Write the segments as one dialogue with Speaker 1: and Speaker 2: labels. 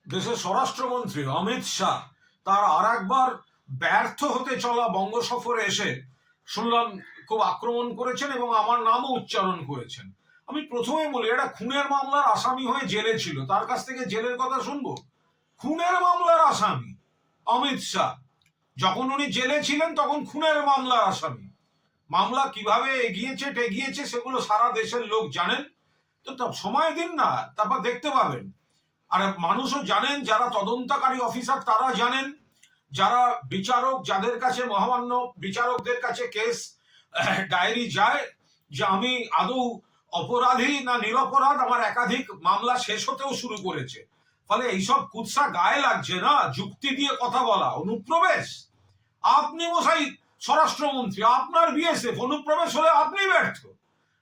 Speaker 1: দেশের স্বরাষ্ট্রমন্ত্রী অমিত শাহ তার আর একবার ব্যর্থ হতে চলা বঙ্গ সফরে এসে শুনলাম খুব আক্রমণ করেছেন এবং আমার নামও উচ্চারণ করেছেন। আমি প্রথমে বলি, এটা খুনের মামলার আসামি হয়ে জেলে ছিল, তার কাছ থেকে জেলের কথা শুনবো? খুনের মামলার আসামি অমিত শাহ, যখন উনি জেলে ছিলেন তখন খুনের মামলার আসামি। মামলা কিভাবে এগিয়েছে টেগিয়েছে সেগুলো সারা দেশের লোক জানেন। তো সময় দিন না, তারপর দেখতে পাবেন। আর মানুষও জানেন, যারা তদন্তকারী অফিসার তারা জানেন, যারা বিচারক, যাদের কাছে মহামান্য বিচারকদের কাছে কেস ডায়েরি যায় যে আমি আদৌ অপরাধী না নিরপরাধ, আমার একাধিক মামলা শেষ হতেও শুরু করেছে। ফলে এইসব কুৎসা গায়ে লাগছে না, যুক্তি দিয়ে কথা বলা। অনুপ্রবেশ, আপনি মশাই স্বরাষ্ট্রমন্ত্রী, আপনার বিএসএফ, অনুপ্রবেশ হলে আপনি ব্যর্থ।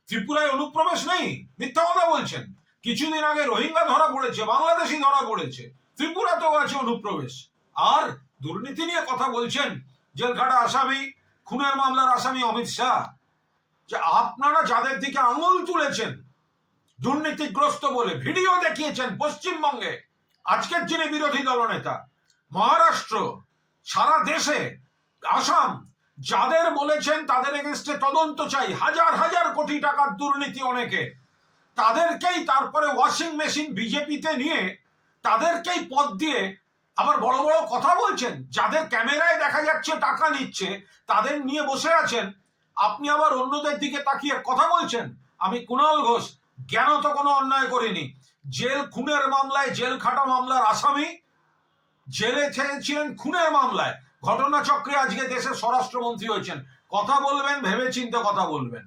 Speaker 1: ত্রিপুরায় অনুপ্রবেশ নেই, মিথ্যা কথা বলছেন। কিছুদিন আগে রোহিঙ্গা ধরা পড়েছে, বাংলাদেশি ধরা পড়েছে, ত্রিপুরাতেও আছে অনুপ্রবেশ। আর দুর্নীতি নিয়ে কথা বলছেন, জেলখাটা আসামি, খুনের মামলার আসামি অমিত শাহ। যে আপনারা যাদের দিকে আঙুল তুলেছেন দুর্নীতিগ্রস্ত বলে, ভিডিও দেখিয়েছেন পশ্চিমবঙ্গে, আজকের যিনি বিরোধী দলনেতা, মহারাষ্ট্র, সারা দেশে, আসাম, যাদের বলেছেন তাদের এগেনস্টে তদন্ত চাই, হাজার হাজার কোটি টাকার দুর্নীতি অনেকে, তাদেরকেই তারপরে ওয়াশিং মেশিন বিজেপিতে নিয়ে তাদেরকেই পদ দিয়ে আবার বড় বড় কথা বলছেন। যাদের ক্যামেরায় দেখা যাচ্ছে টাকা নিচ্ছে, তাদের নিয়ে বসে আছেন, আপনি আবার অন্যদের দিকে তাকিয়ে কথা বলছেন। আমি কুণাল ঘোষ জ্ঞানত কোনো অন্যায় করিনি। জেল খুনের মামলায়, জেল খাটা মামলার আসামি, জেলে ছিলেন খুনের মামলায়, ঘটনাচক্রে আজকে দেশের স্বরাষ্ট্রমন্ত্রী হয়েছেন। কথা বলবেন ভেবে চিন্তে কথা বলবেন।